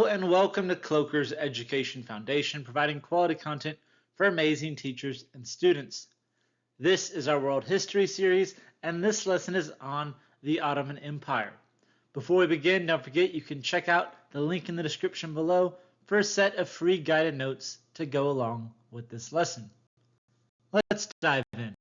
Hello and welcome to Cloaker's Education Foundation, providing quality content for amazing teachers and students. This is our World History series, and this lesson is on the Ottoman Empire. Before we begin, don't forget you can check out the link in the description below for a set of free guided notes to go along with this lesson. Let's dive in.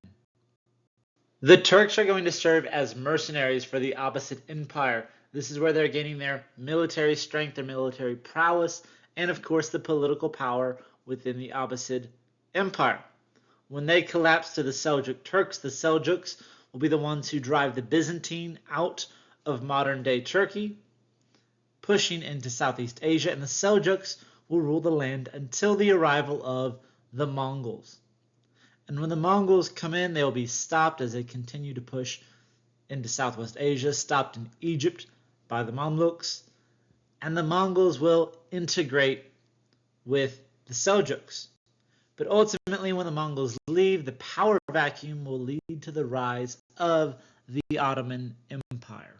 The Turks are going to serve as mercenaries for the Abbasid Empire. This is where they're gaining their military strength, their military prowess, and of course the political power within the Abbasid Empire. When they collapse to the Seljuk Turks, the Seljuks will be the ones who drive the Byzantine out of modern-day Turkey, pushing into Southeast Asia, and the Seljuks will rule the land until the arrival of the Mongols. And when the Mongols come in, they will be stopped as they continue to push into Southwest Asia, stopped in Egypt by the Mamluks, and the Mongols will integrate with the Seljuks. But ultimately, when the Mongols leave, the power vacuum will lead to the rise of the Ottoman Empire.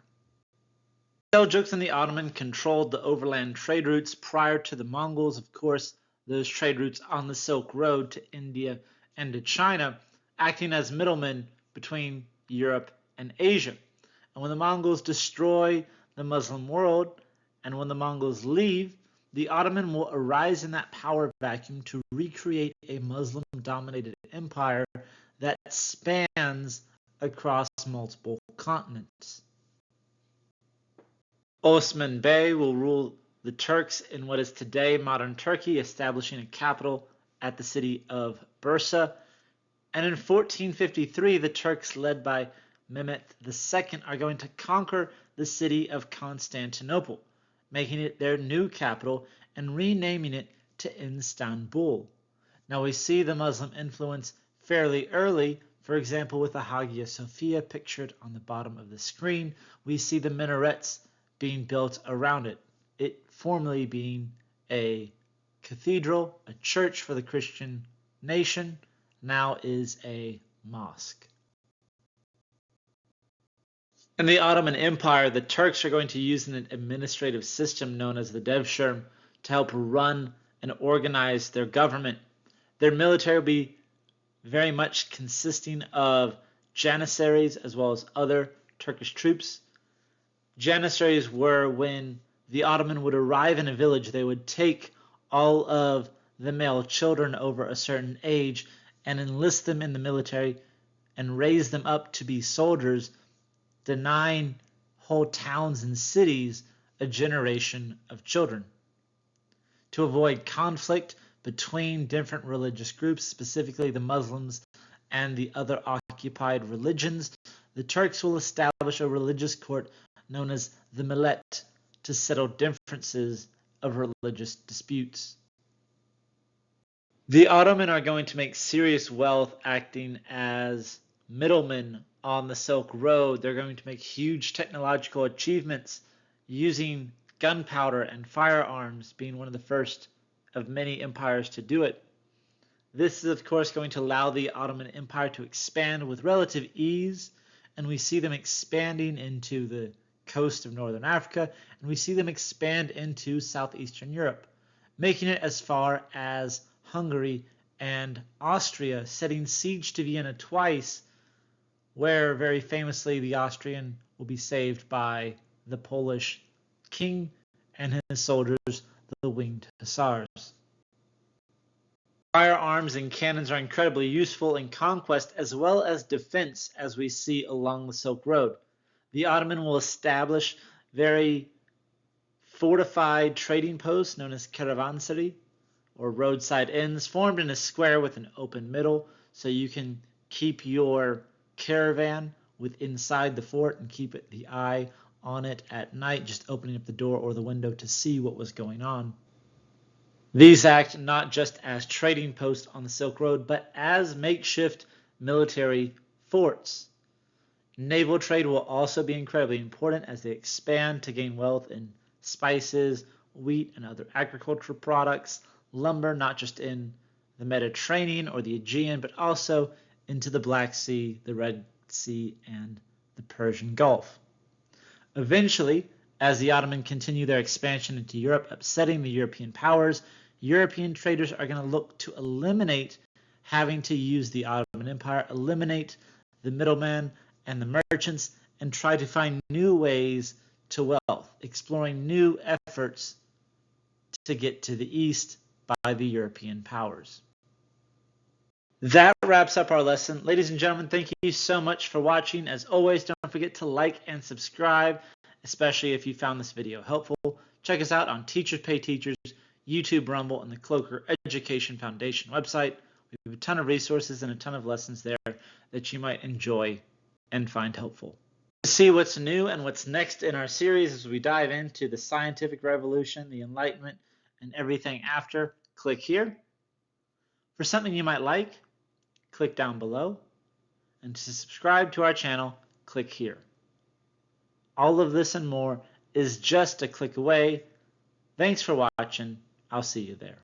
The Seljuks and the Ottoman controlled the overland trade routes prior to the Mongols. Of course, those trade routes on the Silk Road to India and to China, acting as middlemen between Europe and Asia. And when the Mongols destroy the Muslim world, and when the Mongols leave, the Ottoman will arise in that power vacuum to recreate a Muslim-dominated empire that spans across multiple continents. Osman Bey will rule the Turks in what is today modern Turkey, establishing a capital at the city of Bursa. And in 1453, the Turks, led by Mehmet II, are going to conquer the city of Constantinople, making it their new capital and renaming it to Istanbul. Now we see the Muslim influence fairly early. For example, with the Hagia Sophia pictured on the bottom of the screen, we see the minarets being built around it, it formerly being a cathedral, a church for the Christian nation, now is a mosque. In the Ottoman Empire, the Turks are going to use an administrative system known as the Devshirme to help run and organize their government. Their military will be very much consisting of janissaries as well as other Turkish troops. Janissaries were when the Ottoman would arrive in a village, they would take all of the male children over a certain age and enlist them in the military and raise them up to be soldiers, denying whole towns and cities a generation of children. To avoid conflict between different religious groups, specifically the Muslims and the other occupied religions, the Turks will establish a religious court known as the millet to settle differences of religious disputes. The Ottoman are going to make serious wealth acting as middlemen on the Silk Road. They're going to make huge technological achievements using gunpowder and firearms, being one of the first of many empires to do it. This is, of course, going to allow the Ottoman Empire to expand with relative ease, and we see them expanding into the coast of northern Africa, and we see them expand into southeastern Europe, making it as far as Hungary and Austria, setting siege to Vienna twice, where very famously the Austrian will be saved by the Polish king and his soldiers, the winged hussars. Firearms and cannons are incredibly useful in conquest as well as defense, as we see along the Silk Road. The Ottoman will establish very fortified trading posts known as caravanserai, or roadside inns, formed in a square with an open middle, so you can keep your caravan inside the fort and keep the eye on it at night, just opening up the door or the window to see what was going on. These act not just as trading posts on the Silk Road, but as makeshift military forts. Naval trade will also be incredibly important as they expand to gain wealth in spices, wheat, and other agricultural products, lumber, not just in the Mediterranean or the Aegean, but also into the Black Sea, the Red Sea, and the Persian Gulf. Eventually, As the Ottomans continue their expansion into Europe, upsetting the European powers, European traders are going to look to eliminate having to use the Ottoman Empire, eliminate the middlemen and the merchants, and try to find new ways to wealth, exploring new efforts to get to the east by the European powers. That wraps up our lesson. Ladies and gentlemen, thank you so much for watching. As always, don't forget to like and subscribe, especially if you found this video helpful. Check us out on Teachers Pay Teachers, YouTube, Rumble, and the Cloaker Education Foundation website. We have a ton of resources and a ton of lessons there that you might enjoy and find helpful. To see what's new and what's next in our series as we dive into the scientific revolution, the Enlightenment, and everything after, click here. For something you might like, click down below. And to subscribe to our channel, click here. All of this and more is just a click away. Thanks for watching. I'll see you there.